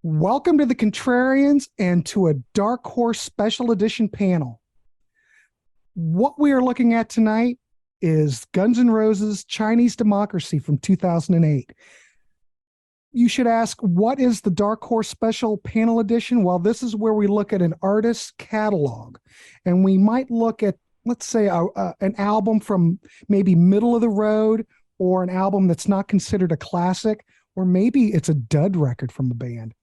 Welcome to the Contrarians and to a Dark Horse Special Edition panel. What we are looking at tonight is Guns N' Roses' Chinese Democracy from 2008. You should ask, what is the Dark Horse Special Panel Edition? Well, this is where we look at an artist's catalog, and we might look at, let's say, an album from maybe middle of the road, or an album that's not considered a classic, or maybe it's a dud record from a band.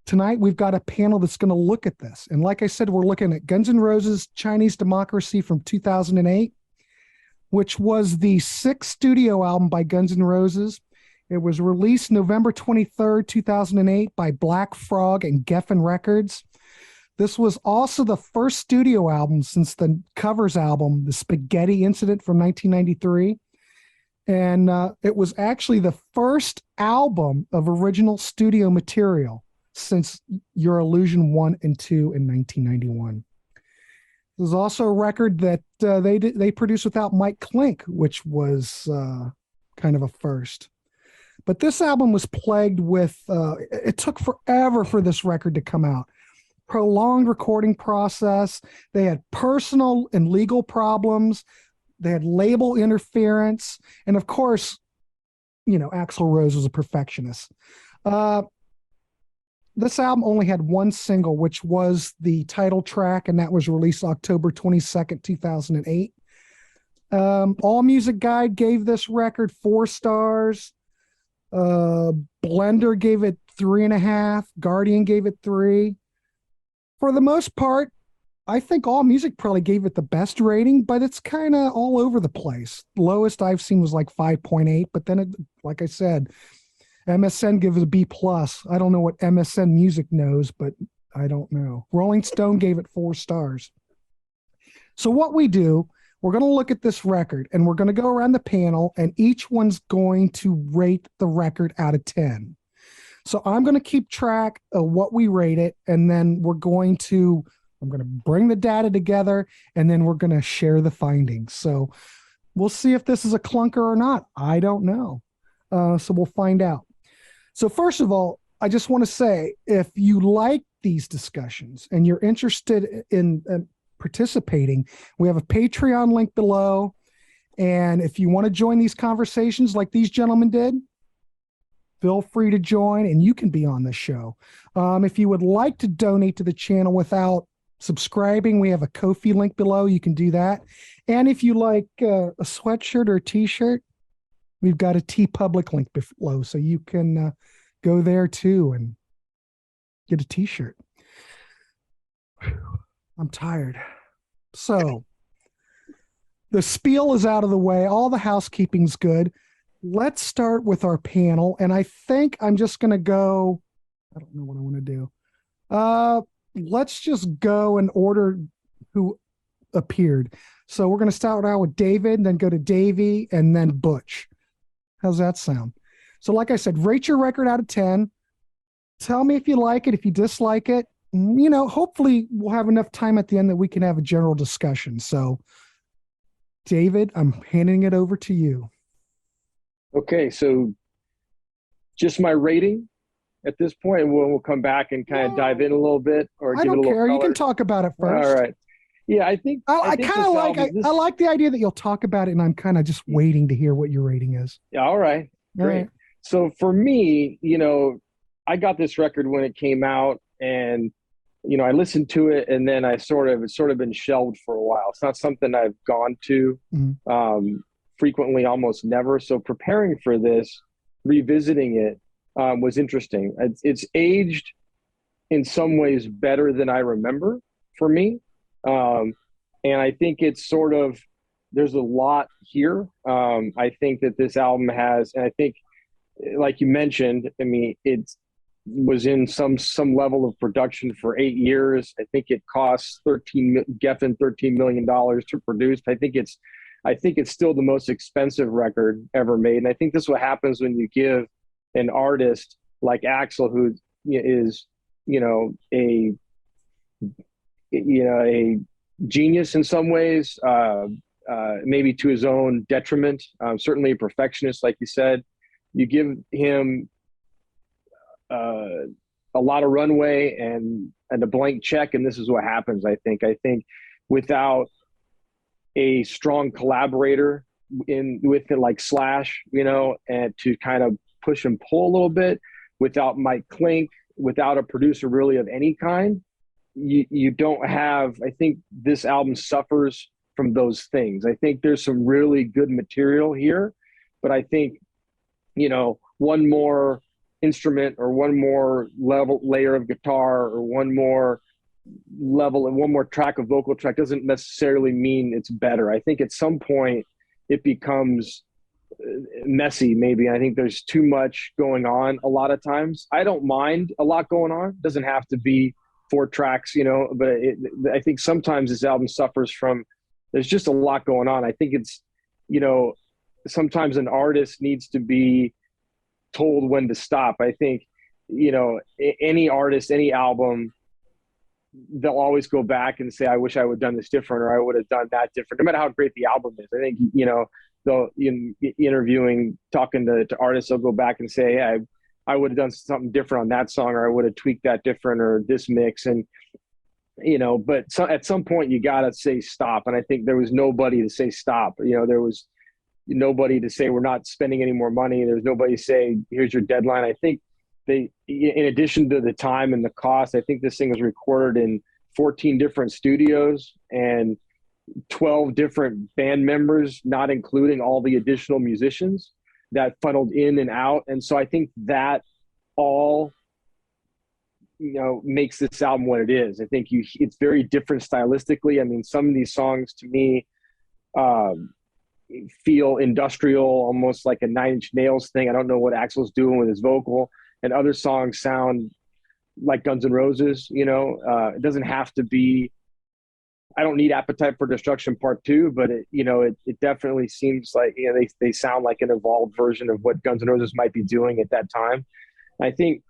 Tonight, we've got a panel that's going to look at this. And like I said, we're looking at Guns N' Roses' Chinese Democracy from 2008, which was the sixth studio album by Guns N' Roses. It was released November 23rd, 2008 by Black Frog and Geffen Records. This was also the first studio album since the covers album, The Spaghetti Incident from 1993. And it was actually the first album of original studio material since Your Illusion 1 and 2 in 1991. It was also a record that they produced without Mike Klink, which was kind of a first. But this album was plagued with, it took forever for this record to come out. Prolonged recording process. They had personal and legal problems. They had label interference. And of course, you know, Axl Rose was a perfectionist. This album only had one single, which was the title track, and that was released October 22nd, 2008. All Music Guide gave this record 4 stars. Blender gave it 3.5. Guardian gave it 3. For the most part, I think All Music probably gave it the best rating, but it's kind of all over the place. Lowest I've seen was like 5.8, but then, it, like I said, MSN gives it a B+. I don't know what MSN Music knows, but I don't know. Rolling Stone gave it 4 stars. So what we do, we're going to look at this record, and we're going to go around the panel, and each one's going to rate the record out of 10. So I'm going to keep track of what we rate it, and then I'm going to bring the data together, and then we're going to share the findings. So we'll see if this is a clunker or not. I don't know. So we'll find out. So first of all, I just want to say, if you like these discussions and you're interested in participating, we have a Patreon link below. And if you want to join these conversations like these gentlemen did, feel free to join and you can be on the show. If you would like to donate to the channel without subscribing, we have a Ko-fi link below. You can do that. And if you like a sweatshirt or a t-shirt, we've got a TeePublic link below, so you can go there too and get a t-shirt. I'm tired. So the spiel is out of the way. All the housekeeping's good. Let's start with our panel. And I think I'm just going to go, I don't know what I want to do. Let's just go in order who appeared. So we're going to start out with David, then go to Davy, and then Butch. How's that sound? So like I said, rate your record out of 10. Tell me if you like it, if you dislike it. You know, hopefully we'll have enough time at the end that we can have a general discussion. So David, I'm handing it over to you. Okay, so just my rating at this point, we'll come back and kind of dive in a little bit, or I give don't it a little care. color. You can talk about it first. All right. Yeah, I think I kind of like I like the idea that you'll talk about it, and I'm kind of just waiting to hear what your rating is. Yeah, all right. Great. All right. So for me, you know, I got this record when it came out, and you know, I listened to it, and then it's sort of been shelved for a while. It's not something I've gone to frequently, almost never. So preparing for this, revisiting it was interesting. It's aged in some ways better than I remember for me. And I think it's sort of, there's a lot here. I think that this album has, and I think, like you mentioned, I mean, it was in some level of production for 8 years. I think it costs $13 million to produce. I think it's still the most expensive record ever made. And I think this is what happens when you give an artist like Axl, who is, a genius in some ways, maybe to his own detriment, certainly a perfectionist, like you said. You give him a a lot of runway and a blank check, and this is what happens. I think without a strong collaborator with it, like Slash, and to kind of push and pull a little bit, without Mike Klink, without a producer really of any kind, you don't have, I think this album suffers from those things. I think there's some really good material here, but I think, one more instrument or one more layer of guitar or one more level and one more track of vocal track doesn't necessarily mean it's better. I think at some point it becomes messy, maybe. I think there's too much going on a lot of times. I don't mind a lot going on. It doesn't have to be 4 tracks, but I think sometimes this album suffers from, there's just a lot going on. I think it's, sometimes an artist needs to be told when to stop. I think, any artist, any album, they'll always go back and say, I wish I would have done this different, or I would have done that different, no matter how great the album is. I think, they'll, interviewing, talking to artists, they'll go back and say, hey, I would have done something different on that song, or I would have tweaked that different, or this mix. And, but at some point you got to say stop. And I think there was nobody to say stop. There was nobody to say, we're not spending any more money. There's nobody to say, here's your deadline. I think they, in addition to the time and the cost, I think this thing was recorded in 14 different studios and 12 different band members, not including all the additional musicians that funneled in and out. And so I think that all, makes this album what it is. I think it's very different stylistically. I mean, some of these songs to me feel industrial, almost like a Nine Inch Nails thing. I don't know what Axl's doing with his vocal. And other songs sound like Guns N' Roses. It doesn't have to be. I don't need Appetite for Destruction Part 2, but it definitely seems like they sound like an evolved version of what Guns N' Roses might be doing at that time. I think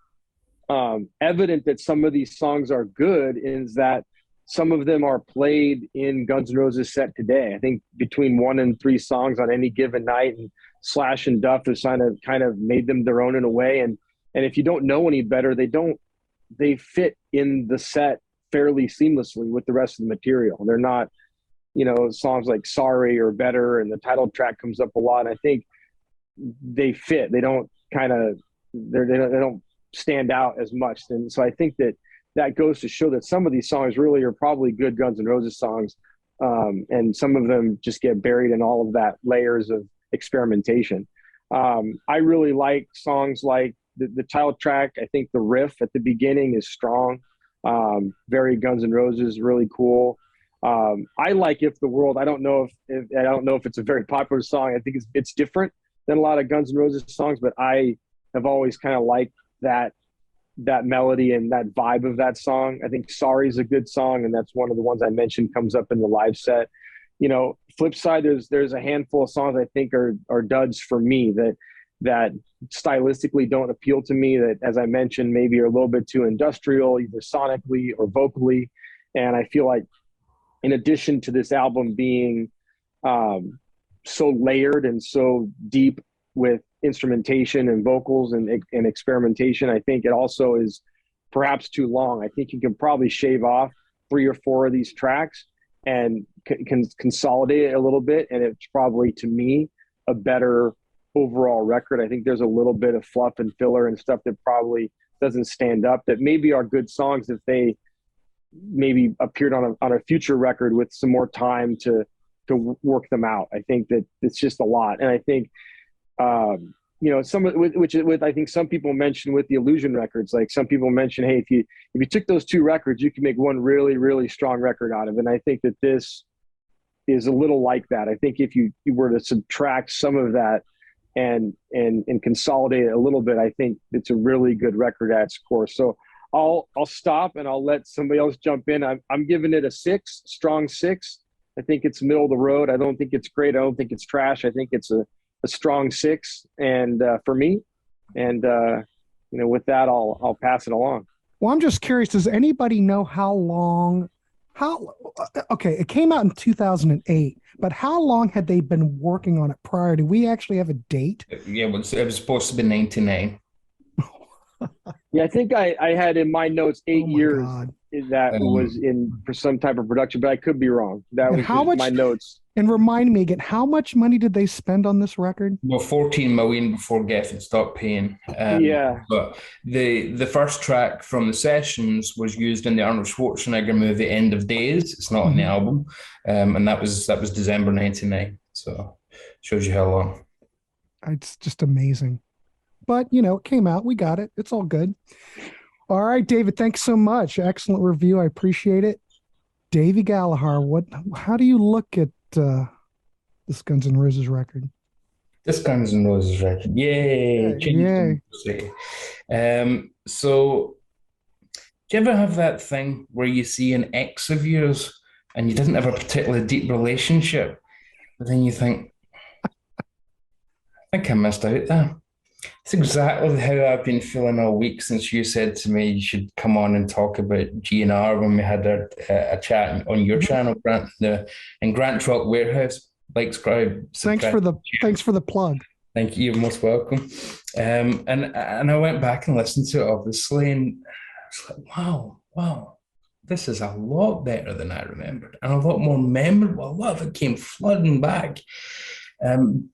evident that some of these songs are good is that some of them are played in Guns N' Roses set today. I think between 1 and 3 songs on any given night, and Slash and Duff have kind of made them their own in a way. And if you don't know any better, they fit in the set fairly seamlessly with the rest of the material. They're not, songs like Sorry or Better, and the title track comes up a lot. And I think they fit. They don't they don't stand out as much. And so I think that goes to show that some of these songs really are probably good Guns N' Roses songs. And some of them just get buried in all of that layers of experimentation. I really like songs like the title track. I think the riff at the beginning is strong. Very Guns N' Roses, really cool. I like If the World. I don't know if it's a very popular song. I think it's different than a lot of Guns N' Roses songs, but I have always kind of liked that melody and that vibe of that song. I think Sorry is a good song, and that's one of the ones I mentioned comes up in the live set. Flip side, there's a handful of songs I think are duds for me that stylistically don't appeal to me, that, as I mentioned, maybe are a little bit too industrial, either sonically or vocally. And I feel like in addition to this album being so layered and so deep with instrumentation and vocals and experimentation, I think it also is perhaps too long. I think you can probably shave off 3 or 4 of these tracks and can consolidate it a little bit. And it's probably, to me, a better overall record. I think there's a little bit of fluff and filler and stuff that probably doesn't stand up, that maybe are good songs if they maybe appeared on a future record with some more time to work them out. I think that it's just a lot. And I think, some of which I think some people mention with the Illusion records, like some people mention, hey, if you took those 2 records, you can make one really, really strong record out of it. And I think that this is a little like that. I think if you were to subtract some of that and consolidate it a little bit, I think it's a really good record at its core. So I'll stop and I'll let somebody else jump in. I'm giving it a 6, strong 6. I think it's middle of the road. I don't think it's great. I don't think it's trash. I think it's a strong 6, and for me. And with that, I'll pass it along. Well, I'm just curious. Does anybody know okay, it came out in 2008, but how long had they been working on it prior? Do we actually have a date? Yeah, it was supposed to be 99. Yeah, I think I had in my notes Oh 8 years God. that Um, was in for some type of production, but I could be wrong. That And was how just my much, notes. and remind me again, how much money did they spend on this record? well, 14 million before Geffen stopped paying. Yeah. But the first track from the sessions was used in the Arnold Schwarzenegger movie End of Days. It's not on the Mhm. album, and that was December '99. So shows you how long. It's just amazing. But, it came out. We got it. It's all good. All right, David, thanks so much. Excellent review. I appreciate it. Davy Gallagher, how do you look at this Guns N' Roses record? This Guns N' Roses record, Yeah, yay! Change yeah. the music. So do you ever have that thing where you see an ex of yours and you didn't have a particularly deep relationship, but then you think, I think I missed out there. It's exactly how I've been feeling all week since you said to me you should come on and talk about GNR when we had a chat on your Mhm. channel, Grant, in Grant Rock Warehouse. Like, subscribe. Thanks for the plug. Thank you. You're most welcome. And I went back and listened to it, obviously, and I was like, wow, this is a lot better than I remembered, and a lot more memorable. A lot of it came flooding back. Um,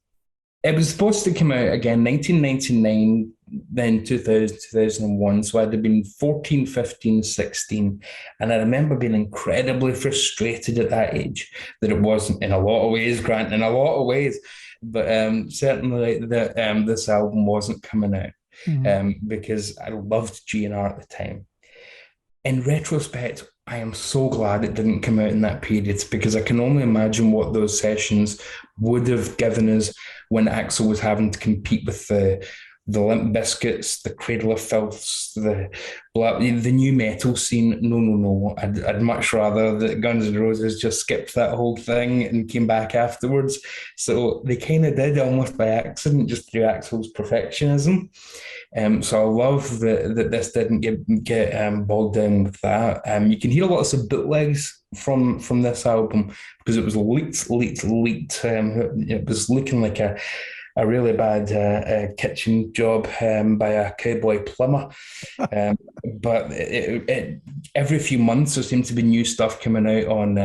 it was supposed to come out again 1999, then 2000, 2001. So I'd have been 14, 15, 16. And I remember being incredibly frustrated at that age that it wasn't, in a lot of ways, Grant, in a lot of ways. But certainly this album wasn't coming out Mhm. because I loved GNR at the time. In retrospect, I am so glad it didn't come out in that period because I can only imagine what those sessions would have given us when Axl was having to compete with the Limp Biscuits, the Cradle of Filths, the new metal scene. No. I'd much rather that Guns N' Roses just skipped that whole thing and came back afterwards. So they kind of did almost by accident, just through Axl's perfectionism. So I love that this didn't get bogged down with that. You can hear lots of bootlegs from this album because it was leaked. It was looking like a really bad kitchen job by a cowboy plumber. But every few months there seemed to be new stuff coming out on,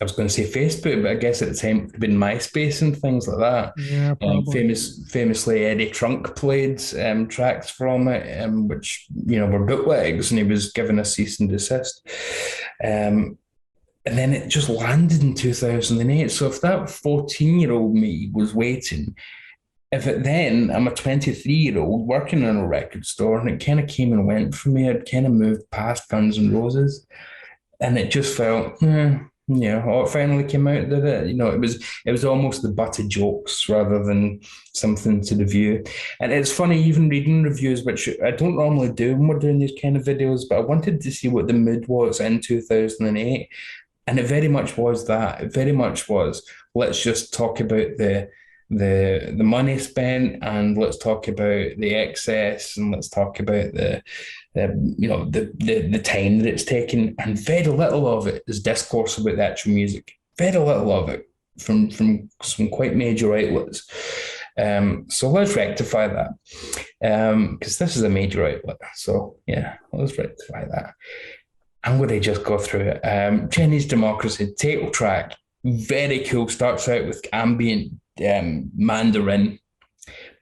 I was going to say Facebook, but I guess at the time it would have been MySpace and things like that. Yeah, probably. Famously, Eddie Trunk played tracks from it, which were bootlegs, and he was given a cease and desist. And then it just landed in 2008. So if that 14-year-old me was waiting, if it then I'm a 23-year-old working in a record store and it kind of came and went for me, I'd kind of moved past Guns N' Roses and it just felt, it finally came out, did it? It was almost the butt of jokes rather than something to review. And it's funny, even reading reviews, which I don't normally do when we're doing these kind of videos, but I wanted to see what the mood was in 2008. And it very much was that. It very much was, let's just talk about the money spent and let's talk about the excess and let's talk about the time that it's taken, and very little of it is discourse about the actual music. Very little of it from some quite major outlets. So let's rectify that because this is a major outlet. So yeah, let's rectify that. I'm going to just go through it. Chinese Democracy, title track, very cool. Starts out with ambient Mandarin,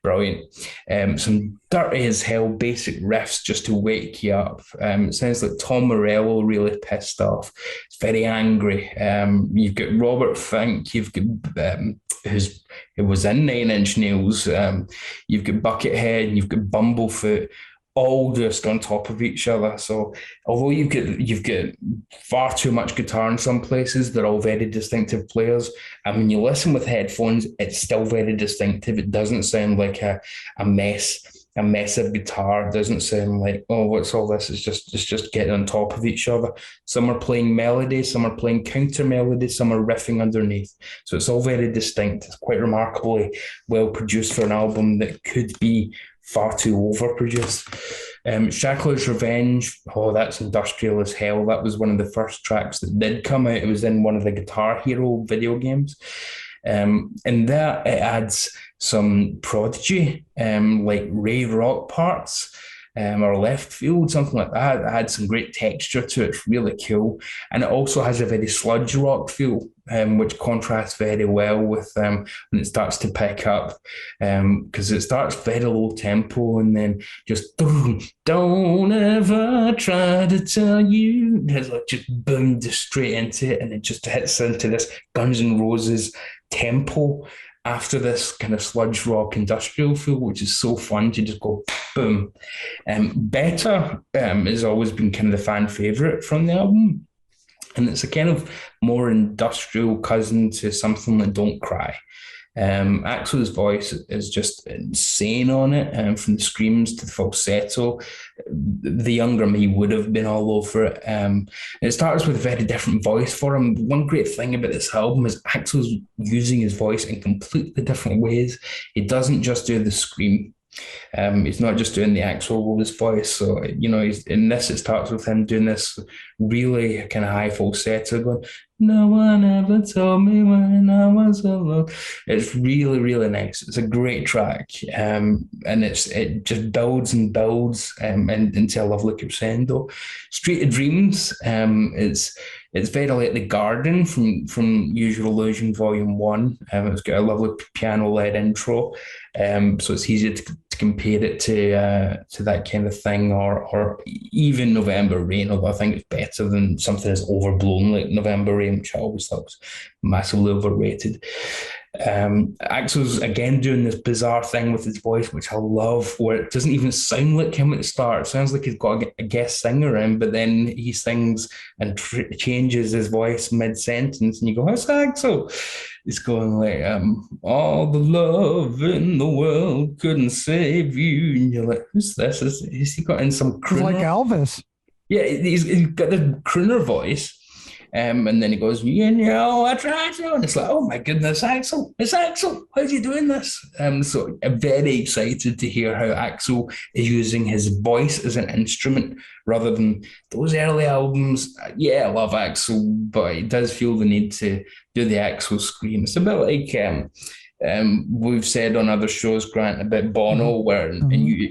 brilliant. Some dirty as hell basic riffs just to wake you up. It sounds like Tom Morello really pissed off. It's very angry. You've got Robert Fink. You've got who was in Nine Inch Nails. You've got Buckethead. You've got Bumblefoot. All just on top of each other. So although you've got far too much guitar in some places, they're all very distinctive players. And when you listen with headphones, it's still very distinctive. It doesn't sound like a mess of guitar. It doesn't sound like, oh, what's all this? It's just getting on top of each other. Some are playing melody, some are playing counter melody, some are riffing underneath. So it's all very distinct. It's quite remarkably well produced for an album that could be far too overproduced. Shackler's Revenge, oh, that's industrial as hell. That was one of the first tracks that did come out. It was in one of the Guitar Hero video games. And that it adds some Prodigy, like rave rock parts. or left field, something like that. It had some great texture to it. It's really cool. And it also has a very sludge rock feel, which contrasts very well with when it starts to pick up, because it starts very low tempo and then just don't ever try to tell you. It's like just boom, just straight into it, and it just hits into this Guns N' Roses tempo after this kind of sludge rock industrial feel, which is so fun to just go boom. Better has always been kind of the fan favorite from the album. And it's a kind of more industrial cousin to something like Don't Cry. Axl's voice is just insane on it, from the screams to the falsetto. The younger me would have been all over it. It starts with a very different voice for him. One great thing about this album is Axl's using his voice in completely different ways. He doesn't just do the scream. He's not just doing the actual Rose voice. So, he's in this, it starts with him doing this really kind of high falsetto going, no one ever told me when I was alone. It's really, really nice. It's a great track. And it just builds and builds and into a lovely crescendo. Street of Dreams, it's very like The Garden from Usual Illusion Volume 1. It's got a lovely piano-led intro. So it's easy to compare it to that kind of thing, or even November Rain, although I think it's better than something that's overblown like November Rain, which I always thought was massively overrated. Axl's again doing this bizarre thing with his voice, which I love, where it doesn't even sound like him at the start. It sounds like he's got a guest singer in, but then he sings and changes his voice mid-sentence, and you go, "How's Axl?" He's going like, all the love in the world couldn't save you. And you're like, who's this? Is he got in some crooner? He's like Elvis. Yeah, he's got this crooner voice. And then he goes, I tried to. And it's like, oh my goodness, Axl. It's Axl. How's he doing this? So I'm very excited to hear how Axl is using his voice as an instrument rather than those early albums. Yeah, I love Axl, but it does feel the need to do the Axl scream. It's a bit like we've said on other shows, Grant, about Bono, where in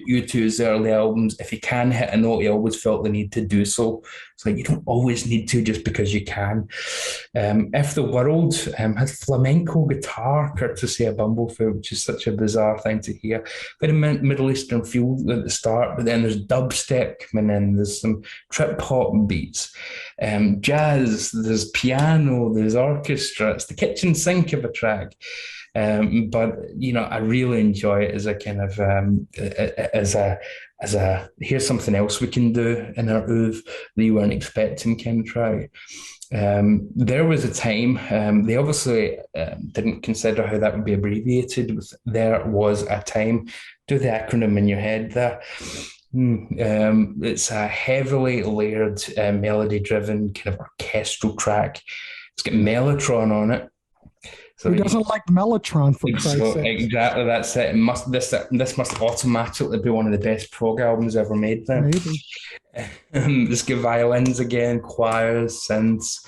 U2's early albums, if he can hit a note, he always felt the need to do so. It's like you don't always need to just because you can. If the World has flamenco guitar, courtesy of Bumblefoot, which is such a bizarre thing to hear. Very Middle Eastern feel at the start, but then there's dubstep coming in, there's some trip hop beats, jazz, there's piano, there's orchestra. It's the kitchen sink of a track. But I really enjoy it as a kind of as a here's something else we can do in our oeuvre that you weren't expecting kind of track. There was a time they obviously didn't consider how that would be abbreviated. There was a time. Do the acronym in your head there. It's a heavily layered, melody-driven kind of orchestral track. It's got Mellotron on it. So who doesn't like Mellotron, for Christ's sake? Exactly, that's it. This must automatically be one of the best prog albums ever made then. Maybe. There's good violins again, choirs, synths.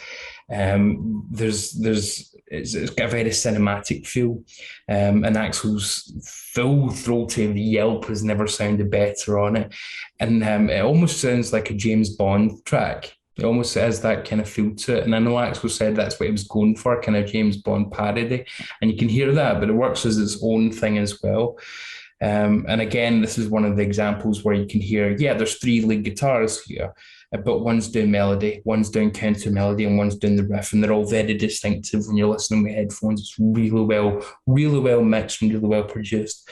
It's got a very cinematic feel. And Axl's full throaty yelp has never sounded better on it. And it almost sounds like a James Bond track. It almost has that kind of feel to it. And I know Axl said that's what he was going for, kind of James Bond parody. And you can hear that, but it works as its own thing as well. And again, this is one of the examples where you can hear, there's 3 lead guitars here, but one's doing melody, one's doing counter melody, and one's doing the riff. And they're all very distinctive when you're listening with headphones. It's really well mixed and really well produced.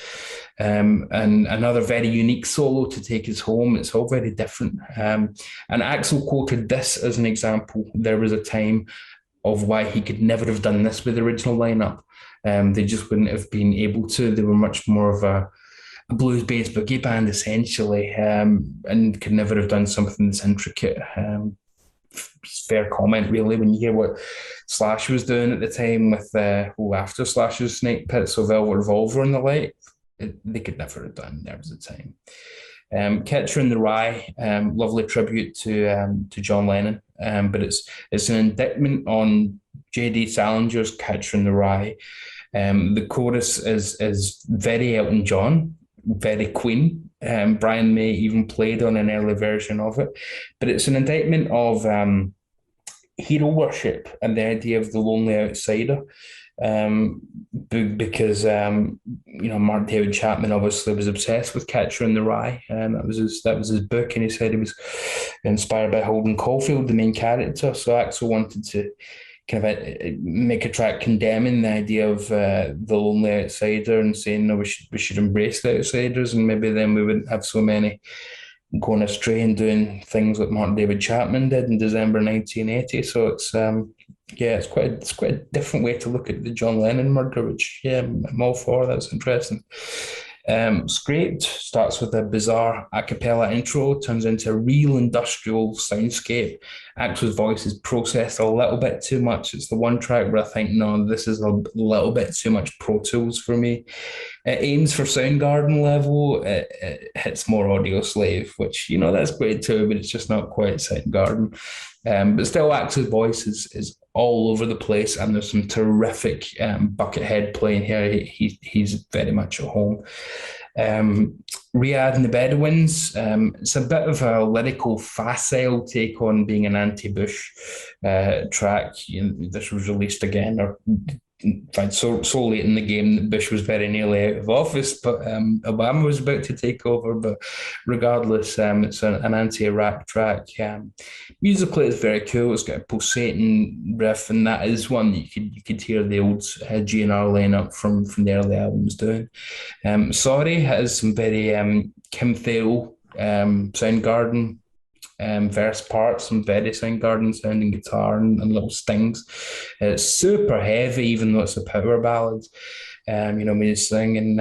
And another very unique solo to take us home. It's all very different. And Axl quoted this as an example. There was a time of why he could never have done this with the original lineup. They just wouldn't have been able to. They were much more of a blues-based boogie band, essentially, and could never have done something that's intricate. Fair comment, really, when you hear what Slash was doing at the time with after Slash's Snake Pits of Velvet Revolver and the like. They could never have done. There was a time. Catcher in the Rye, lovely tribute to John Lennon, but it's an indictment on J.D. Salinger's Catcher in the Rye. The chorus is very Elton John, very Queen, Brian May even played on an early version of it. But it's an indictment of hero worship and the idea of the lonely outsider. Because Mark David Chapman obviously was obsessed with Catcher in the Rye, and that was his book, and he said he was inspired by Holden Caulfield, the main character. So Axl wanted to kind of make a track condemning the idea of the lonely outsider and saying, no, we should embrace the outsiders, and maybe then we wouldn't have so many going astray and doing things like Mark David Chapman did in December 1980. So it's it's quite a different way to look at the John Lennon murder, which I'm all for. That's interesting. Scraped starts with a bizarre a cappella intro, turns into a real industrial soundscape. Axl's voice is processed a little bit too much. It's the one track where I think, no, this is a little bit too much Pro Tools for me. It aims for Soundgarden level. It hits more Audio Slave, which, that's great too, but it's just not quite Soundgarden. But still, Axl's voice is all over the place, and there's some terrific Buckethead playing here. He's very much at home. Riyadh and the Bedouins. It's a bit of a lyrical, facile take on being an anti-Bush track. This was released again, or in fact, so late in the game that Bush was very nearly out of office, but Obama was about to take over. But regardless, it's an anti-Iraq track. Musically, it's very cool. It's got a pulsating riff, and that is one that you could hear the old GNR lineup from the early albums doing. Sorry has some very Kim Thayil, Soundgarden verse parts, some very Soundgarden sounding guitar and little stings. It's super heavy, even though it's a power ballad. When he's singing,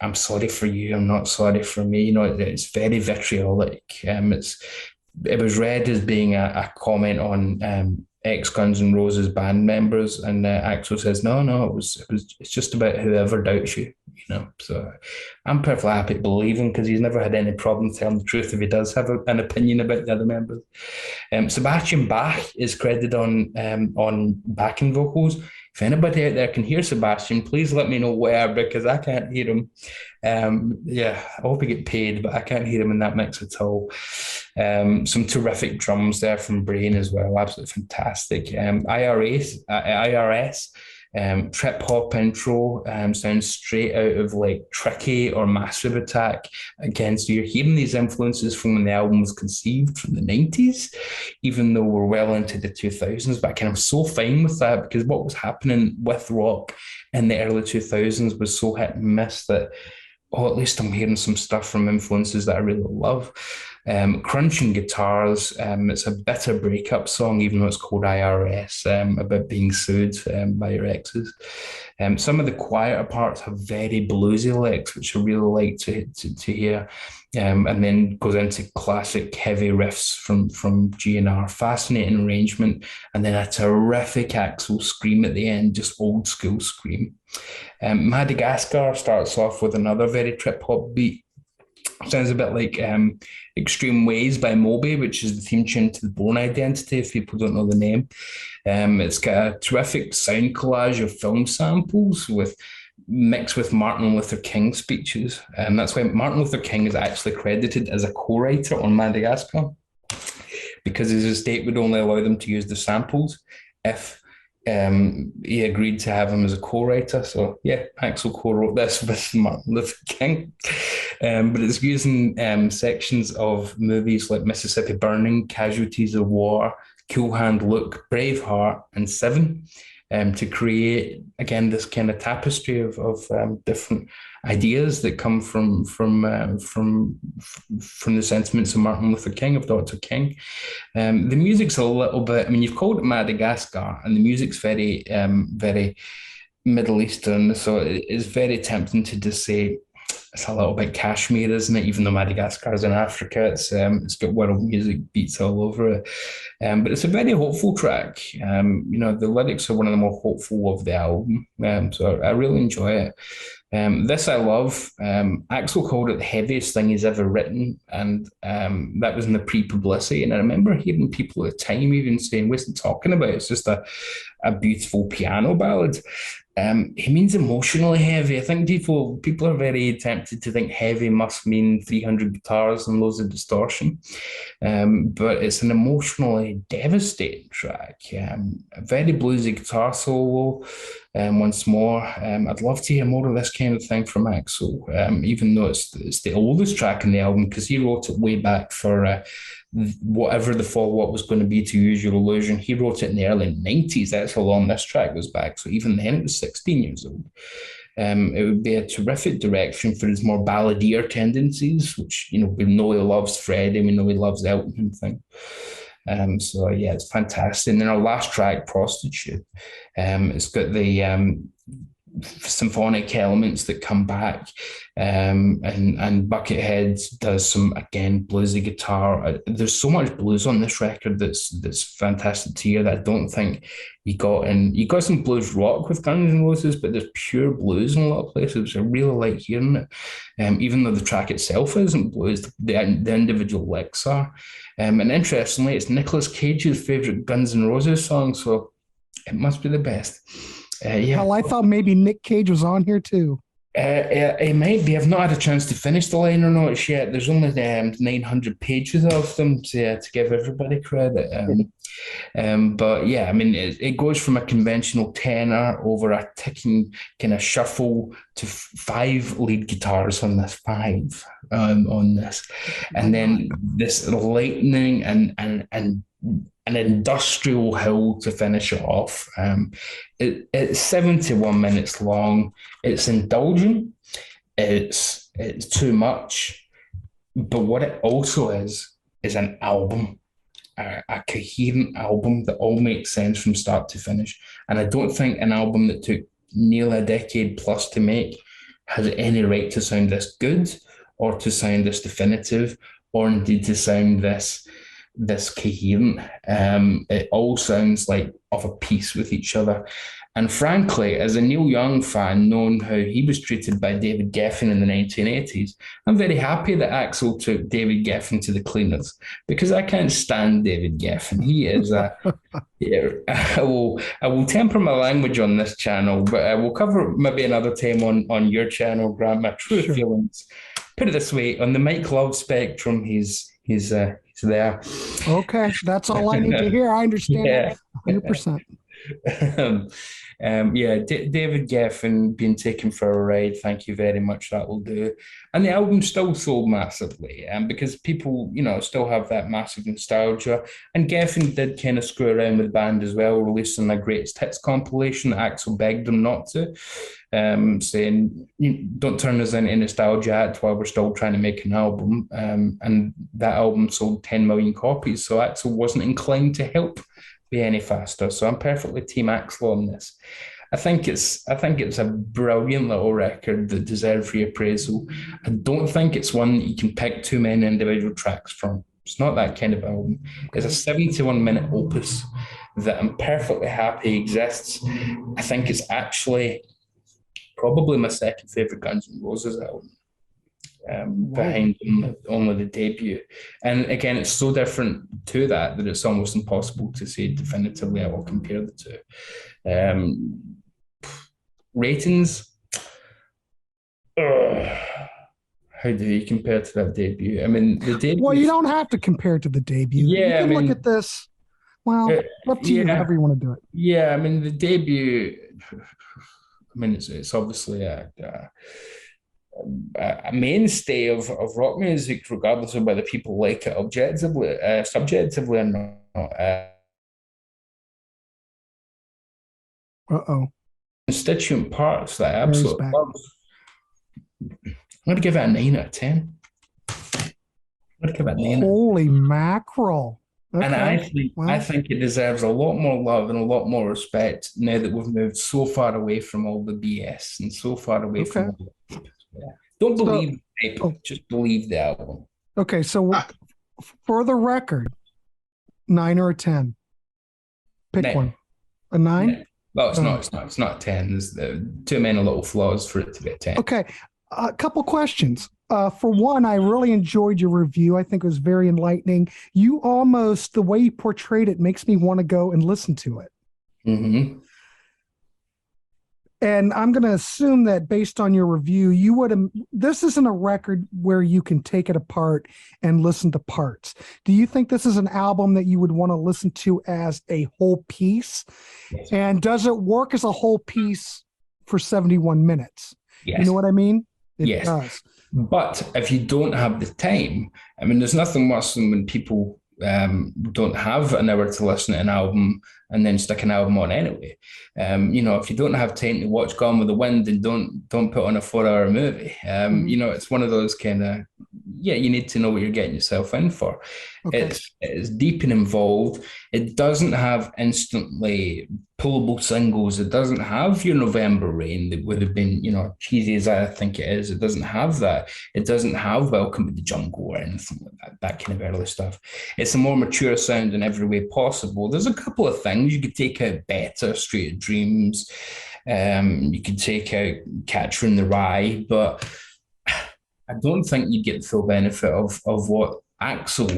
I'm sorry for you, I'm not sorry for me. It's very vitriolic. It was read as being a comment on ex-Guns N' Roses band members, and Axl says, no, it's just about whoever doubts you. So I'm perfectly happy to believe him, because he's never had any problem telling the truth if he does have an opinion about the other members. Sebastian Bach is credited on backing vocals. If anybody out there can hear Sebastian, please let me know where, because I can't hear him. I hope he get paid, but I can't hear him in that mix at all. Some terrific drums there from Brain as well, absolutely fantastic. IRS trip hop intro sounds straight out of like Tricky or Massive Attack. Again, so you're hearing these influences from when the album was conceived from the 90s, even though we're well into the 2000s. But I'm so fine with that, because what was happening with rock in the early 2000s was so hit and miss that, at least I'm hearing some stuff from influences that I really love. Crunching guitars. It's a bitter breakup song, even though it's called IRS, about being sued by your exes. Some of the quieter parts have very bluesy licks, which I really like to hear. And then goes into classic heavy riffs from GNR. Fascinating arrangement, and then a terrific Axl scream at the end, just old school scream. Madagascar starts off with another very trip hop beat. Sounds a bit like Extreme Ways by Moby, which is the theme tune to the Bourne Identity, if people don't know the name. It's got a terrific sound collage of film samples mixed with Martin Luther King speeches. And that's why Martin Luther King is actually credited as a co-writer on Madagascar, because his estate would only allow them to use the samples if he agreed to have him as a co-writer. So Axl co-wrote this with Martin Luther King, but it's using sections of movies like Mississippi Burning, Casualties of War, Cool Hand Luke, Braveheart, and Seven, to create again this kind of tapestry of different ideas that come from the sentiments of Martin Luther King, of Dr. King. The music's a little bit, you've called it Madagascar, and the music's very very Middle Eastern, so it's very tempting to just say it's a little bit Kashmir, isn't it? Even though Madagascar is in Africa, it's got world music beats all over it. But it's a very hopeful track. The lyrics are one of the more hopeful of the album. So I really enjoy it. This I love. Axl called it the heaviest thing he's ever written, and that was in the pre-publicity. And I remember hearing people at the time even saying, "What's he talking about? It's just a beautiful piano ballad." He means emotionally heavy. I think people are very tempted to think heavy must mean 300 guitars and loads of distortion, but it's an emotionally devastating track. A very bluesy guitar solo. Once more, I'd love to hear more of this kind of thing from Axl, even though it's the oldest track in the album, because he wrote it way back for whatever the follow-up was going to be to Use Your Illusion. He wrote it in the early 90s. That's how long this track goes back. So even then it was 16 years old. It would be a terrific direction for his more balladeer tendencies, which, we know he loves Freddie, we know he loves Elton and things. So yeah, it's fantastic. And then our last track, Prostitute, it's got the symphonic elements that come back, and Buckethead does some, again, bluesy guitar. There's so much blues on this record that's fantastic to hear that I don't think you got some blues rock with Guns N' Roses, but there's pure blues in a lot of places. I really like hearing it, even though the track itself isn't blues, the individual licks are. And interestingly, it's Nicolas Cage's favorite Guns N' Roses song, so it must be the best. Yeah. Hell, I thought maybe Nick Cage was on here too. It might be. I've not had a chance to finish the liner notes yet. There's only 900 pages of them to give everybody credit. But yeah, I mean, it goes from a conventional tenor over a ticking kind of shuffle to 5 lead guitars on this, 5 on this, and then this lightning and an industrial hill to finish it off. It's 71 minutes long. It's indulgent. It's too much. But what it also is an album, a coherent album that all makes sense from start to finish. And I don't think an album that took nearly a decade plus to make has any right to sound this good, or to sound this definitive, or indeed to sound this coherent. It all sounds like of a piece with each other. And frankly, as a Neil Young fan, knowing how he was treated by David Geffen in the 1980s, I'm very happy that Axl took David Geffen to the cleaners, because I can't stand David Geffen. He is I will temper my language on this channel, but we'll cover maybe another time on your channel, Grant, my true feelings. Put it this way, on the Mike Love spectrum, he's there. Okay, that's all I need to hear. I understand that 100%. David Geffen being taken for a ride. Thank you very much. That will do. And the album still sold massively, because people, still have that massive nostalgia. And Geffen did kind of screw around with the band as well, releasing a greatest hits compilation that Axl begged them not to, saying, don't turn us into nostalgia act while we're still trying to make an album. And that album sold 10 million copies, so Axl wasn't inclined to help be any faster. So I'm perfectly team Axl on this. I think it's a brilliant little record that deserves reappraisal. I don't think it's one that you can pick too many individual tracks from. It's not that kind of album. It's a 71-minute opus that I'm perfectly happy exists. I think it's actually probably my second favorite Guns N' Roses album. Behind only the debut. And again, it's so different to that it's almost impossible to say definitively I will compare the two. Ratings, how do you compare to that debut? I mean, the debut. Well, you don't have to compare to the debut. Yeah, you can look at this. Well, up to you, however you want to do it. Yeah, I mean, the debut. I mean, it's obviously a mainstay of rock music, regardless of whether people like it objectively, subjectively or not. Constituent parts that I absolutely love. I'm going to give it a 9 out of 10. I'm going to give it a 9. Holy mackerel. Okay. And I think it deserves a lot more love and a lot more respect now that we've moved so far away from all the BS and so far away from all the... Yeah. Don't believe the paper, just believe the album. Okay, so for the record, 9 or a 10? Pick 9. One. A 9? 9. Well, it's not 10. There's too many little flaws for it to be a 10. Okay, a couple questions. For one, I really enjoyed your review. I think it was very enlightening. The way you portrayed it makes me want to go and listen to it. Mm-hmm. And I'm going to assume that based on your review, you would have, this isn't a record where you can take it apart and listen to parts. Do you think this is an album that you would want to listen to as a whole piece? Yes. And does it work as a whole piece for 71 minutes? Yes. You know what I mean? It yes. does. But if you don't have the time, I mean, there's nothing worse than when people don't have an hour to listen to an album and then stick an album on anyway. If you don't have time to watch Gone with the Wind, then don't put on a 4-hour movie. It's one of those kind of, you need to know what you're getting yourself in for. Okay. It's deep and involved. It doesn't have instantly pullable singles. It doesn't have your November Rain that would have been, cheesy as I think it is. It doesn't have that. It doesn't have Welcome to the Jungle or anything like that kind of early stuff. It's a more mature sound in every way possible. There's a couple of things. You could take out Better, Street of Dreams. You could take out Catcher in the Rye, but I don't think you get the full benefit of what Axel,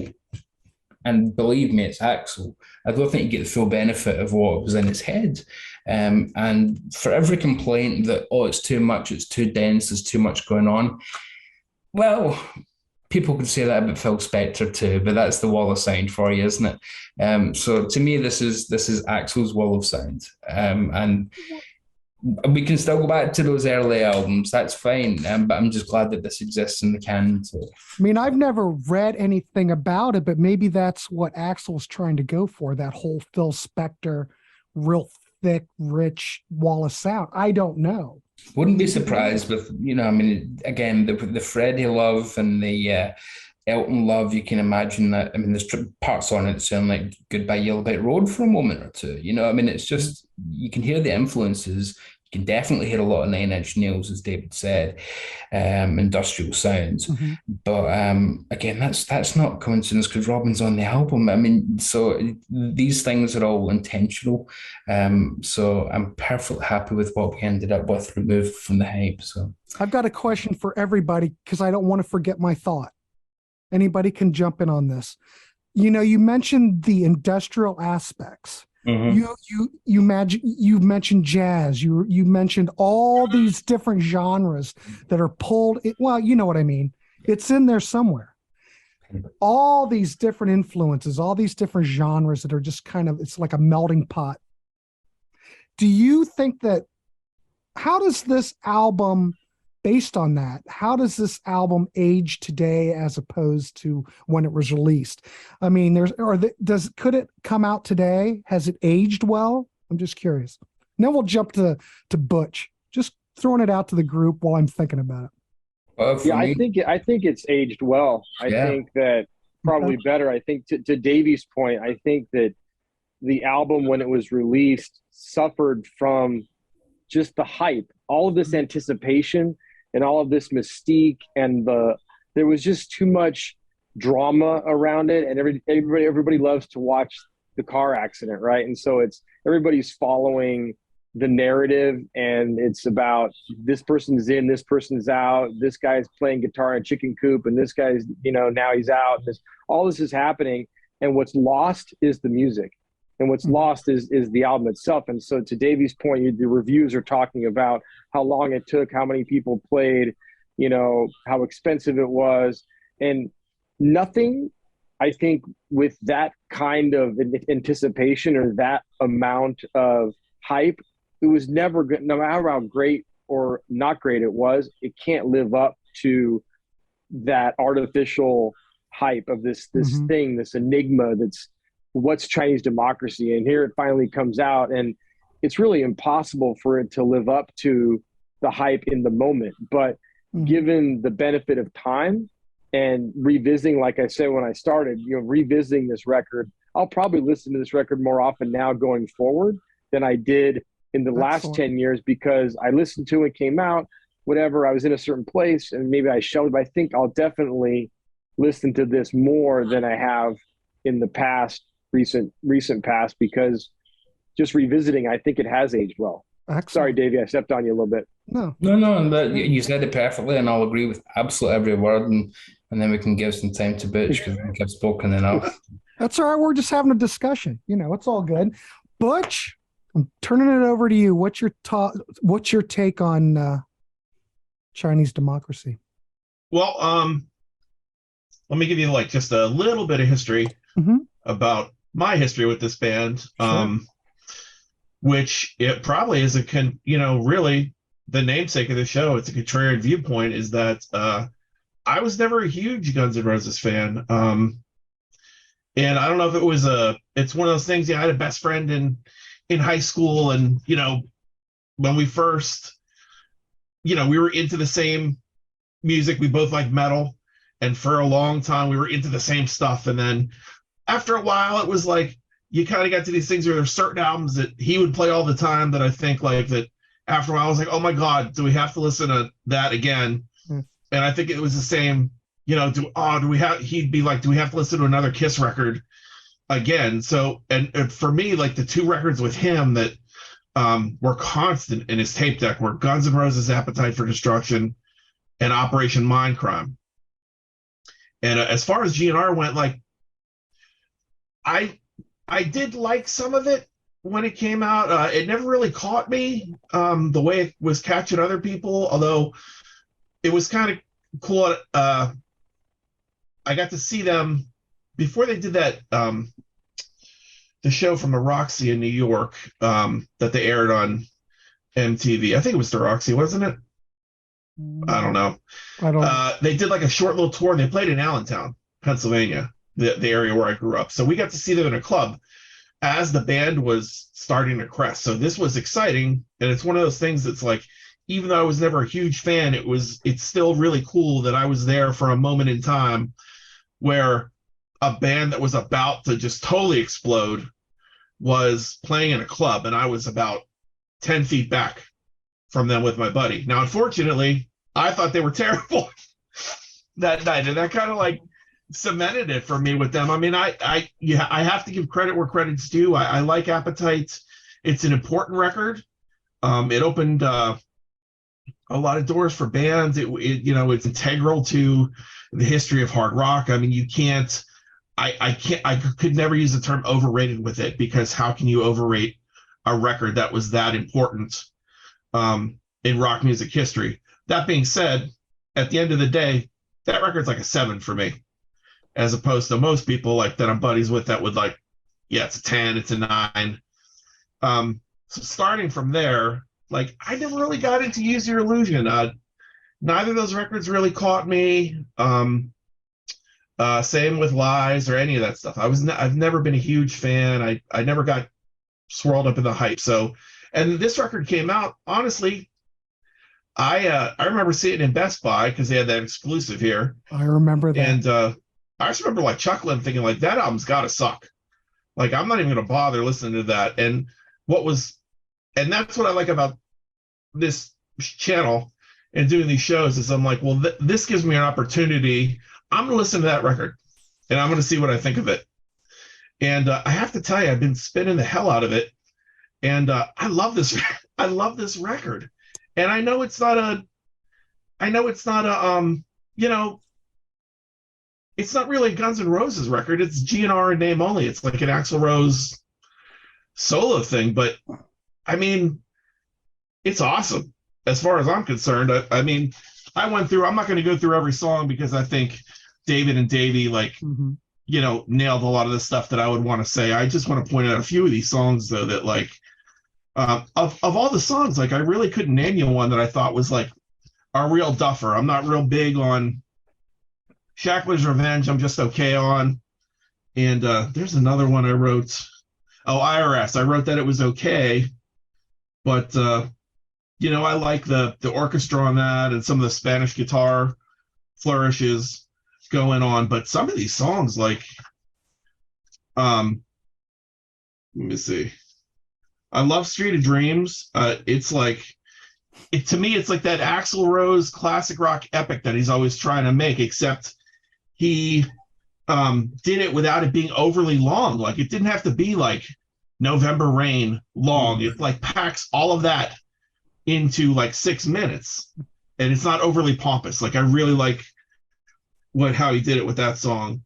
and believe me, it's Axel. I don't think you get the full benefit of what was in his head. And for every complaint that, it's too much, it's too dense, there's too much going on. Well, people could say that about Phil Spector too, but that's the wall of sound for you, isn't it? So to me, this is Axel's wall of sound. And we can still go back to those early albums. That's fine. But I'm just glad that this exists in the canon too. I mean, I've never read anything about it, but maybe that's what Axel's trying to go for, that whole Phil Spector, real thick, rich wall of sound. I don't know. Wouldn't be surprised with, again, the Freddie love and the Elton love, you can imagine that. I mean, there's parts on it that sound like Goodbye Yellow Brick Road for a moment or two. It's just, you can hear the influences. You can definitely hear a lot of Nine Inch Nails, as David said, industrial sounds. Mm-hmm. But again, that's not coincidence because Robin's on the album. I mean, so these things are all intentional. So I'm perfectly happy with what we ended up with, removed from the hype. So I've got a question for everybody because I don't want to forget my thought. Anybody can jump in on this. You mentioned the industrial aspects. Mm-hmm. You mentioned jazz. You mentioned all these different genres that are pulled. Well, you know what I mean. It's in there somewhere. All these different influences, all these different genres that are just kind of, it's like a melting pot. Do you think that, how does this album, based on that, how does this album age today as opposed to when it was released? I mean, could it come out today? Has it aged well? I'm just curious. And then we'll jump to Butch. Just throwing it out to the group while I'm thinking about it. I think it's aged well. I think that probably better. I think to Davy's point, I think that the album when it was released suffered from just the hype, all of this anticipation, and all of this mystique, and there was just too much drama around it, and everybody loves to watch the car accident, right? And so everybody's following the narrative, and it's about this person's in, this person's out, this guy's playing guitar in a chicken coop, and this guy's now he's out. All this is happening, and what's lost is the music, and what's lost is the album itself. And so to Davy's point, the reviews are talking about how long it took, how many people played, how expensive it was. And nothing, I think, with that kind of anticipation or that amount of hype, it was never good. No matter how great or not great it was, it can't live up to that artificial hype of this thing, this enigma that's what's Chinese democracy. And here it finally comes out, and it's really impossible for it to live up to the hype in the moment. But given the benefit of time and revisiting, like I said when I started, revisiting this record, I'll probably listen to this record more often now going forward than I did in the last 10 years, because I listened to it, came out, whatever, I was in a certain place and maybe I shelved. But I think I'll definitely listen to this more than I have in the past, recent past, because just revisiting, I think it has aged well. Excellent. Sorry, Davey, I stepped on you a little bit. No, you said it perfectly, and I'll agree with absolutely every word, and then we can give some time to Butch because I think I've spoken enough. That's all right. We're just having a discussion. It's all good. Butch, I'm turning it over to you. What's your take on Chinese democracy? Well, let me give you like just a little bit of history about my history with this band, Sure. which it probably is really the namesake of the show. It's a contrarian viewpoint. Is that I was never a huge Guns N' Roses fan, and I don't know if it was it's one of those things. Yeah, I had a best friend in high school, and when we first, we were into the same music. We both liked metal. And for a long time, we were into the same stuff. And then after a while, it was like you kind of got to these things where there's certain albums that he would play all the time that I think like that after a while, I was like, oh my God, do we have to listen to that again? And I think it was the same, he'd be like, do we have to listen to another Kiss record again? So, and for me, like the two records with him that were constant in his tape deck were Guns N' Roses' Appetite for Destruction and Operation Mindcrime. And as far as GNR went, like I did like some of it when it came out. It never really caught me the way it was catching other people, although it was kind of cool. I got to see them before they did that the show from the Roxy in New York that they aired on MTV. I think it was the Roxy, wasn't it? I don't know. They did like a short little tour. They played in Allentown, Pennsylvania, the area where I grew up. So we got to see them in a club as the band was starting to crest. So this was exciting. And it's one of those things that's like, even though I was never a huge fan, it's still really cool that I was there for a moment in time where a band that was about to just totally explode was playing in a club. And I was about 10 feet back from them with my buddy. Now, unfortunately, I thought they were terrible that night, and that kind of like cemented it for me with them. I mean, I have to give credit where credit's due. I like Appetite. It's an important record. It opened a lot of doors for bands. It's integral to the history of hard rock. I mean, I could never use the term overrated with it, because how can you overrate a record that was that important in rock music history? That being said, at the end of the day, that record's like a 7 for me, as opposed to most people like that I'm buddies with that would like, yeah, it's a 10, it's a 9. So starting from there, like I never really got into Use Your Illusion. Neither of those records really caught me. Same with Lies or any of that stuff. I've never been a huge fan. I never got swirled up in the hype. So, and this record came out, honestly, I remember seeing it in Best Buy because they had that exclusive here. I remember that. And I just remember like chuckling, thinking like that album's got to suck. Like I'm not even going to bother listening to that. And that's what I like about this channel and doing these shows is I'm like, well, this gives me an opportunity. I'm going to listen to that record and I'm going to see what I think of it. And I have to tell you, I've been spinning the hell out of it. And I love this. I love this record. And I know it's not a, it's not really a Guns N' Roses record. It's GNR in name only. It's like an Axl Rose solo thing. But I mean, it's awesome as far as I'm concerned. I mean, I'm not going to go through every song because I think David and Davy nailed a lot of the stuff that I would want to say. I just want to point out a few of these songs though that like, of all the songs, like I really couldn't name you one that I thought was like a real duffer. I'm not real big on Shackler's Revenge. I'm just okay on. And there's another one I wrote. Oh, IRS. I wrote that it was okay, but I like the orchestra on that and some of the Spanish guitar flourishes going on. But some of these songs, like, let me see. I love Street of Dreams. It's like, to me, it's like that Axl Rose classic rock epic that he's always trying to make, except he did it without it being overly long. Like it didn't have to be like November Rain long. It like packs all of that into like 6 minutes, and it's not overly pompous. Like I really like how he did it with that song.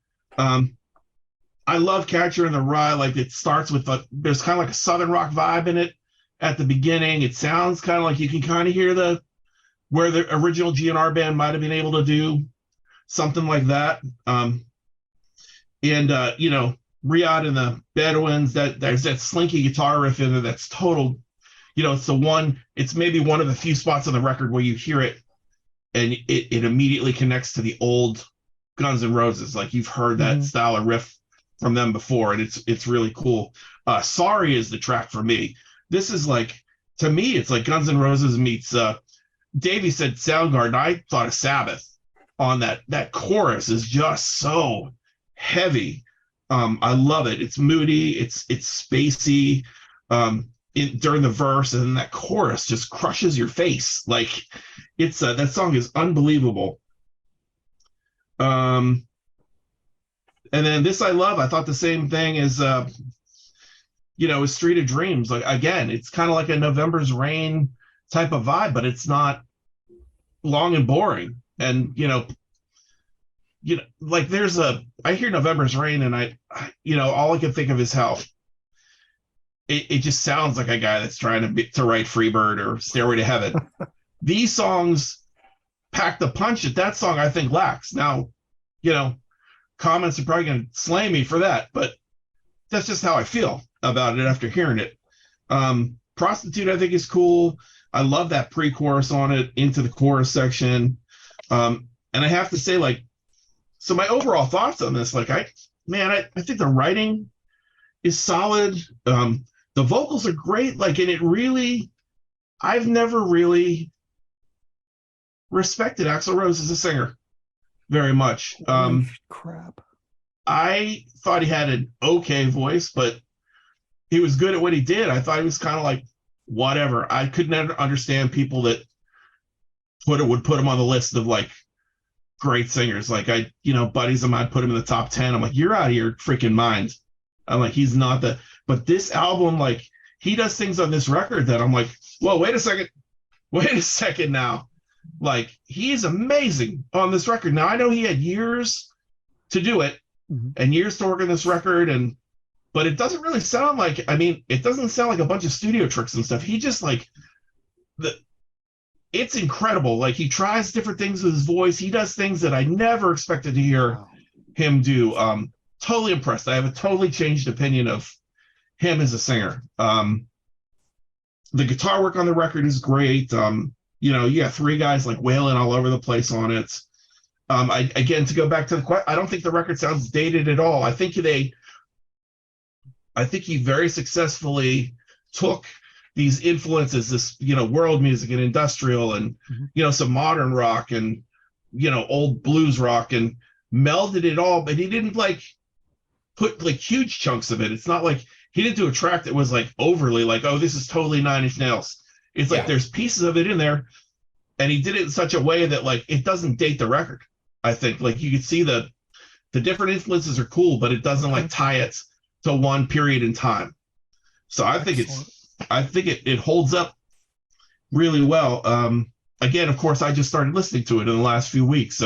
I love Catcher in the Rye. Like it starts with there's kind of like a Southern rock vibe in it at the beginning. It sounds kind of like you can kind of hear where the original GNR band might have been able to do something like that. You know, Riyadh and the Bedouins, there's that slinky guitar riff in there that's total, you know, it's maybe one of the few spots on the record where you hear it and it immediately connects to the old Guns N' Roses. Like you've heard that style of riff from them before, and it's really cool. Sorry is the track for me. This is like, to me, it's like Guns N' Roses meets, Davy said Soundgarden. I thought of Sabbath on that chorus is just so heavy. I love it. It's moody. It's spacey. During the verse, and then that chorus just crushes your face. Like it's that song is unbelievable. And then this I love. I thought the same thing as you know, Street of Dreams. Like again, it's kind of like a November's Rain type of vibe, but it's not long and boring. And you know, like I hear November's Rain, and I you know, all I can think of is how it just sounds like a guy that's trying to write Freebird or Stairway to Heaven. These songs pack the punch that song I think lacks. Now, you know, comments are probably going to slay me for that, but that's just how I feel about it after hearing it. Prostitute I think is cool. I love that pre-chorus on it into the chorus section. And I have to say, like, so my overall thoughts on this, like I think the writing is solid. The vocals are great. Like, and I've never really respected Axl Rose as a singer very much. Crap. I thought he had an okay voice, but he was good at what he did. I thought he was kind of like whatever. I could never understand people that would put him on the list of like great singers. Like buddies of mine put him in the top 10. I'm like, you're out of your freaking mind. I'm like, he's not but this album, like he does things on this record that I'm like, whoa, wait a second now. Like he is amazing on this record. Now I know he had years to do it and years to work on this record, but it doesn't really sound like, it doesn't sound like a bunch of studio tricks and stuff. He just like it's incredible. Like he tries different things with his voice. He does things that I never expected to hear him do. Totally impressed. I have a totally changed opinion of him as a singer. The guitar work on the record is great. You got three guys like wailing all over the place on it. Again, to go back to the question, I don't think the record sounds dated at all. I think he very successfully took these influences, this, world music and industrial and, some modern rock and, old blues rock, and melded it all, but he didn't like put like huge chunks of it. It's not like he didn't do a track that was like overly like, oh, this is totally Nine Inch Nails. It's like there's pieces of it in there, and he did it in such a way that like it doesn't date the record. I think like you could see the different influences are cool, but it doesn't like tie it to one period in time. So I think it holds up really well. Again, of course, I just started listening to it in the last few weeks,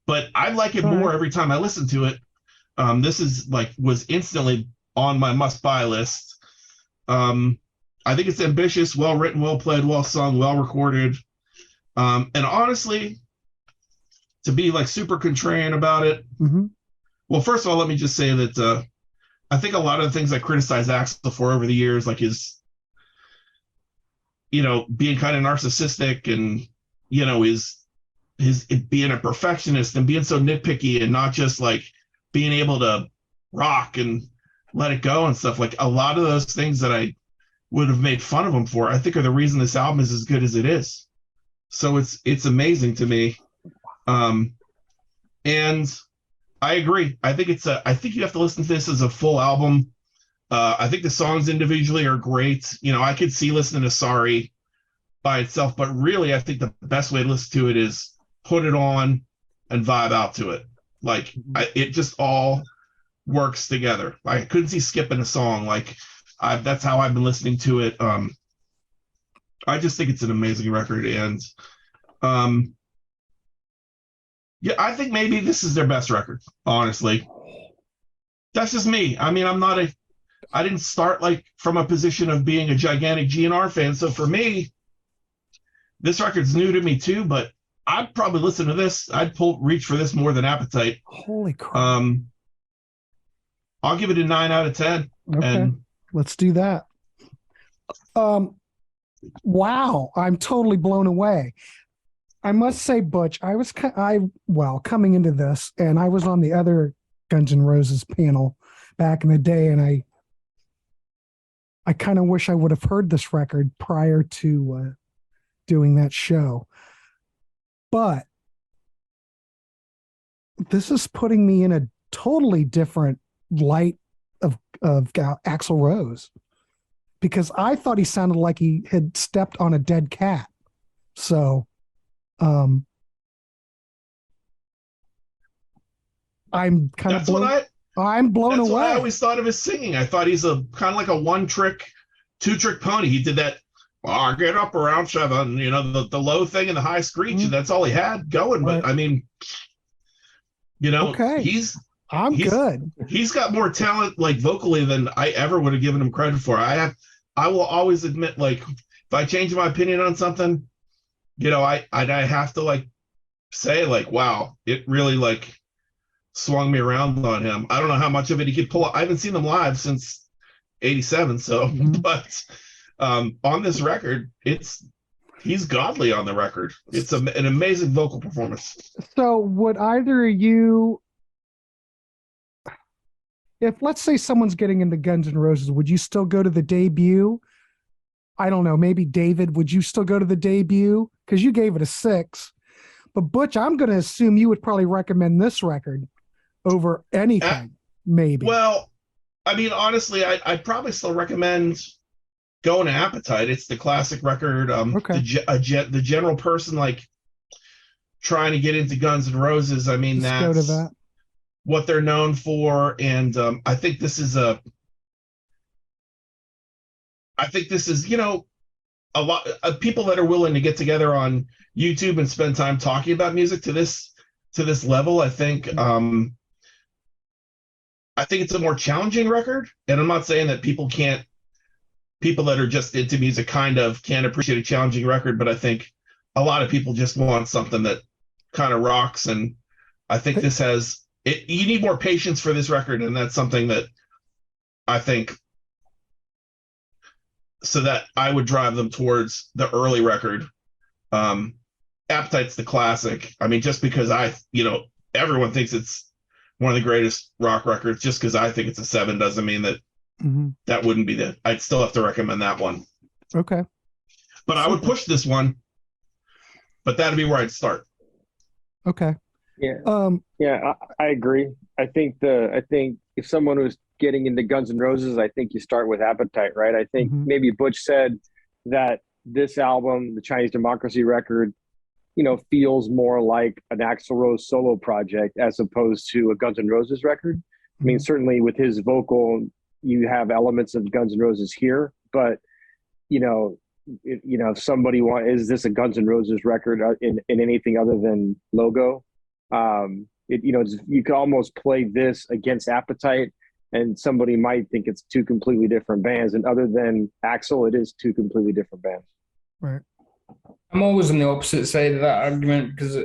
but I like it more every time I listen to it. This is was instantly on my must-buy list. I think it's ambitious, well-written, well-played, well-sung, well-recorded. And honestly, to be like super contrarian about it, well, first of all, let me just say that I think a lot of the things I criticize Axl for over the years, like his, being kind of narcissistic and, his being a perfectionist and being so nitpicky and not just like being able to rock and let it go and stuff. Like a lot of those things that I would have made fun of him for, I think are the reason this album is as good as it is. So it's amazing to me. And I agree. I think I think you have to listen to this as a full album. I think the songs individually are great. I could see listening to Sorry by itself, but really I think the best way to listen to it is put it on and vibe out to it. Like it just all works together. I couldn't see skipping a song. Like that's how I've been listening to it. I just think it's an amazing record, and I think maybe this is their best record, honestly. That's just me. I mean, I didn't start like from a position of being a gigantic GNR fan. So for me, this record's new to me too, but I'd probably listen to this. I'd reach for this more than Appetite. Holy crap. I'll give it a 9 out of 10. Okay. And let's do that. Wow. I'm totally blown away. I must say, Butch, coming into this, and I was on the other Guns N' Roses panel back in the day, and I kind of wish I would have heard this record prior to doing that show. But this is putting me in a totally different light of Axl Rose, because I thought he sounded like he had stepped on a dead cat. So I'm kind of blown away. That's what I always thought of his singing. I thought he's a kind of like a two-trick pony. He did that, I get up around 7, the low thing and the high screech, and that's all he had going. Right. But I mean, okay. he's good. He's got more talent, like vocally, than I ever would have given him credit for. I will always admit, like, if I change my opinion on something, I have to like say, like, wow, it really like swung me around on him. I don't know how much of it he could pull up. I haven't seen him live since '87, so but on this record, he's godly on the record. It's an amazing vocal performance. So would either of you, if let's say someone's getting into Guns N' Roses, would you still go to the debut? I don't know, maybe David, would you still go to the debut? Because you gave it a 6. But Butch, I'm going to assume you would probably recommend this record over anything, maybe. Well, I mean, honestly, I'd probably still recommend going to Appetite. It's the classic record. Okay. The general person like trying to get into Guns N' Roses, I mean, Let's go to that. What they're known for, and I think this is a lot of people that are willing to get together on YouTube and spend time talking about music to this level. I think it's a more challenging record, and I'm not saying that people that are just into music can't appreciate a challenging record, but I think a lot of people just want something that kind of rocks, and I think this has it. You need more patience for this record, and that's something that I think, so that I would drive them towards the early record. Appetite's the classic. I mean, just because everyone thinks it's one of the greatest rock records, just because I think it's a 7 doesn't mean that that wouldn't be I'd still have to recommend that one. Okay. But I would push this one, but that'd be where I'd start. Okay. Yeah. I agree. I think if someone was getting into Guns N' Roses, I think you start with Appetite, right? I think maybe Butch said that this album, the Chinese Democracy record, feels more like an Axl Rose solo project as opposed to a Guns N' Roses record. I mean, certainly with his vocal, you have elements of Guns N' Roses here, but if somebody is this a Guns N' Roses record in anything other than logo? You could almost play this against Appetite, and somebody might think it's two completely different bands. And other than Axl, it is two completely different bands. Right. I'm always on the opposite side of that argument, because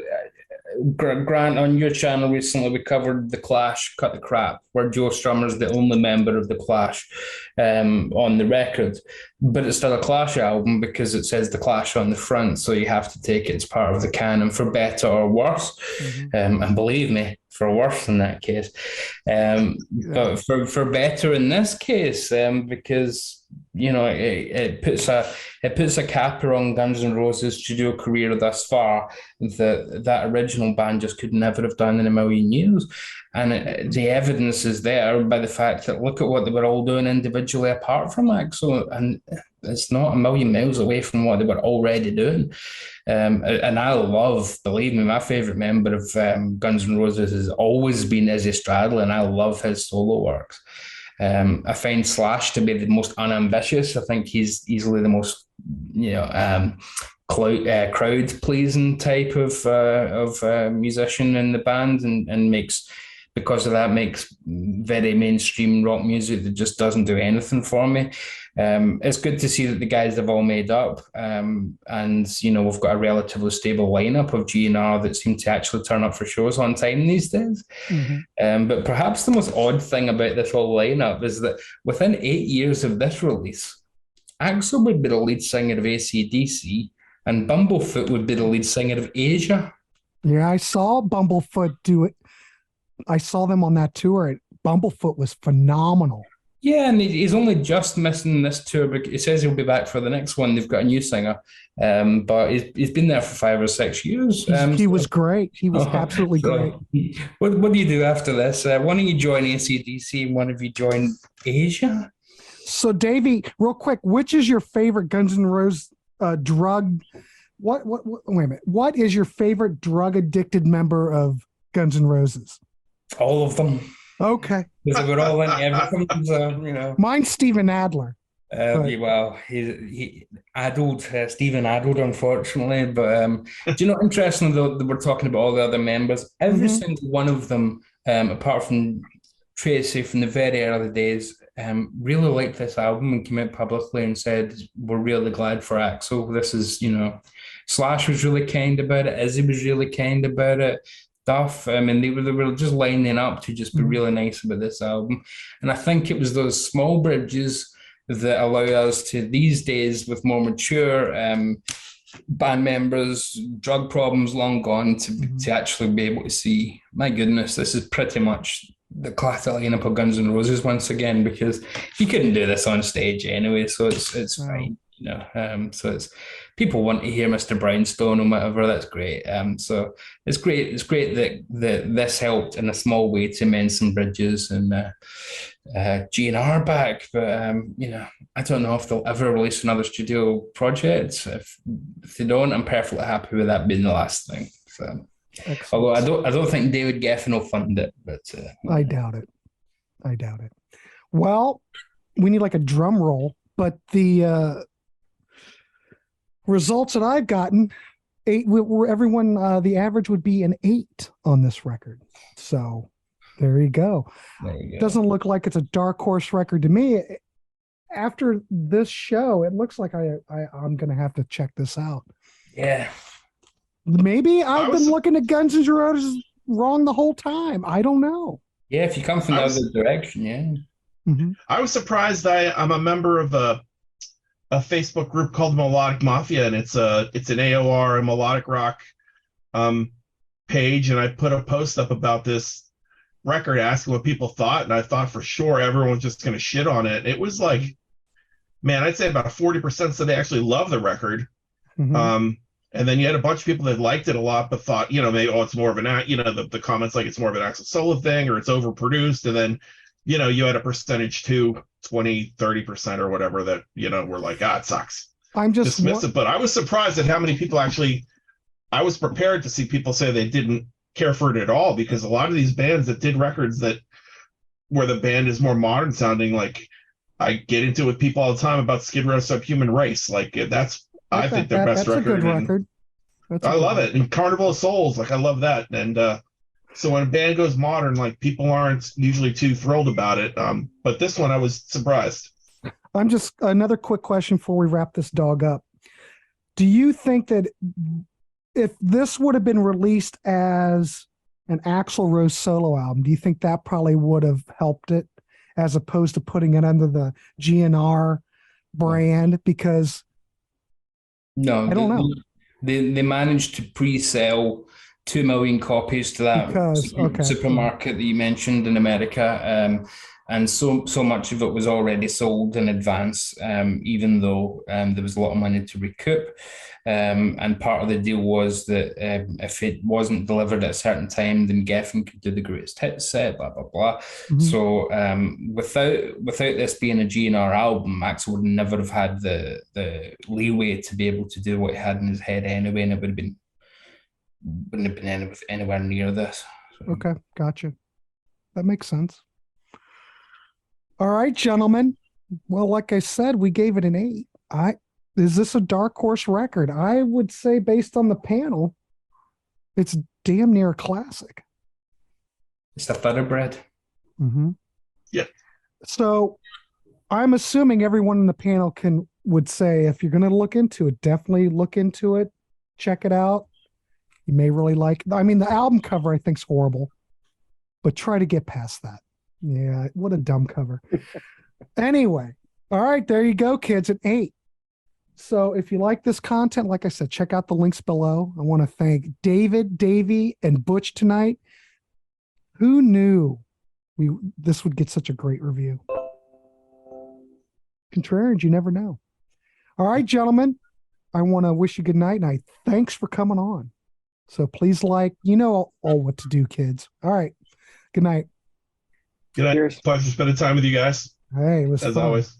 Grant, on your channel recently, we covered The Clash, Cut the Crap, where Joe Strummer's the only member of The Clash on the record. But it's still a Clash album because it says The Clash on the front, so you have to take it as part of the canon, for better or worse. And believe me, for worse in that case. But for better in this case, because it puts a capper on Guns N' Roses' studio career thus far that original band just could never have done in a million years. And the evidence is there by the fact that look at what they were all doing individually apart from Axl, and it's not a million miles away from what they were already doing. And I love, believe me, my favourite member of Guns N' Roses has always been Izzy Stradlin, and I love his solo works. I find Slash to be the most unambitious. I think he's easily the most, crowd-pleasing type of musician in the band, and makes because of that, makes very mainstream rock music that just doesn't do anything for me. It's good to see that the guys have all made up, and we've got a relatively stable lineup of GNR that seem to actually turn up for shows on time these days. But perhaps the most odd thing about this whole lineup is that within 8 years of this release, Axl would be the lead singer of AC/DC, and Bumblefoot would be the lead singer of Asia. Yeah, I saw Bumblefoot do it. I saw them on that tour. Bumblefoot was phenomenal. Yeah, and he's only just missing this tour, but he says he'll be back for the next one. They've got a new singer, but he's been there for 5 or 6 years. He was great. He was absolutely great. What do you do after this? One of you join AC/DC and one of you join Asia? So, Davy, real quick, which is your favorite Guns N' Roses drug? Wait a minute. What is your favorite drug-addicted member of Guns N' Roses? All of them. Okay. Because we're all in everything, so, Mine's Steven Adler. Well, he addled, Stephen addled, unfortunately. But do you know, interesting though, that we're talking about all the other members. Every single one of them, apart from Tracy from the very early days, really liked this album and came out publicly and said, we're really glad for Axl. This is, Slash was really kind about it. Izzy was really kind about it. Duff, they were just lining up to just be really nice about this album. And I think it was those small bridges that allow us to, these days, with more mature band members, drug problems long gone, to actually be able to see, my goodness, this is pretty much the classic lineup of Guns N' Roses once again, because you couldn't do this on stage anyway, so it's fine. So it's, people want to hear Mr. Brownstone and whatever. That's great. So it's great. It's great that this helped in a small way to mend some bridges and GNR back. But I don't know if they'll ever release another studio project. If they don't, I'm perfectly happy with that being the last thing. So, although I don't think David Geffen will fund it, but I doubt it. Well, we need like a drum roll, but the results that I've gotten, everyone, the average would be an 8 on this record. So there you go. Doesn't look like it's a dark horse record to me. After this show, it looks like I'm going to have to check this out. Yeah. Maybe I've been looking at Guns N' Roses wrong the whole time. I don't know. Yeah, if you come from the other direction, yeah. I was surprised. I'm a member of a Facebook group called Melodic Mafia, and it's an AOR, a melodic rock page, and I put a post up about this record asking what people thought, and I thought for sure everyone was just going to shit on it. It was like, man, I'd say about 40% said they actually love the record. And then you had a bunch of people that liked it a lot, but thought, maybe, it's more of an, the comments like it's more of an Axl solo thing, or it's overproduced. And then, you had a percentage too, 20, 30% or whatever that, were like, it sucks. I'm just dismiss it. But I was surprised at how many people actually, I was prepared to see people say they didn't care for it at all, because a lot of these bands that did records where the band is more modern sounding, like I get into it with people all the time about Skid Row Subhuman Race. Like I think their best record. That's a good record. I love it. And Carnival of Souls, like I love that. And so when a band goes modern, like people aren't usually too thrilled about it. But this one I was surprised. I'm just, another quick question before we wrap this dog up. Do you think that if this would have been released as an Axl Rose solo album, do you think that probably would have helped it as opposed to putting it under the GNR brand? Because no, I don't know. They managed to pre-sell 2 million copies to that supermarket that you mentioned in America, and so much of it was already sold in advance, even though there was a lot of money to recoup. And part of the deal was that if it wasn't delivered at a certain time, then Geffen could do the greatest hits set, blah, blah, blah. So without this being a GNR album, Axl would never have had the leeway to be able to do what he had in his head anyway, and it wouldn't have been anywhere near this. So. Okay, gotcha. That makes sense. All right, gentlemen. Well, like I said, we gave it an 8. Is this a dark horse record? I would say, based on the panel, it's damn near a classic. It's a thoroughbred. Mm-hmm. Yeah. So I'm assuming everyone in the panel would say, if you're going to look into it, definitely look into it, check it out. You may really like it. I mean, the album cover I think is horrible, but try to get past that. Yeah, what a dumb cover. Anyway, all right, there you go, kids, at 8. So if you like this content, like I said, check out the links below. I want to thank David, Davy, and Butch tonight. Who knew this would get such a great review? Contrarians, you never know. All right, gentlemen, I want to wish you good night, and thanks for coming on. So please you know all what to do, kids. All right, good night. Good night. Cheers. Pleasure spending time with you guys. Hey, it was as fun. always.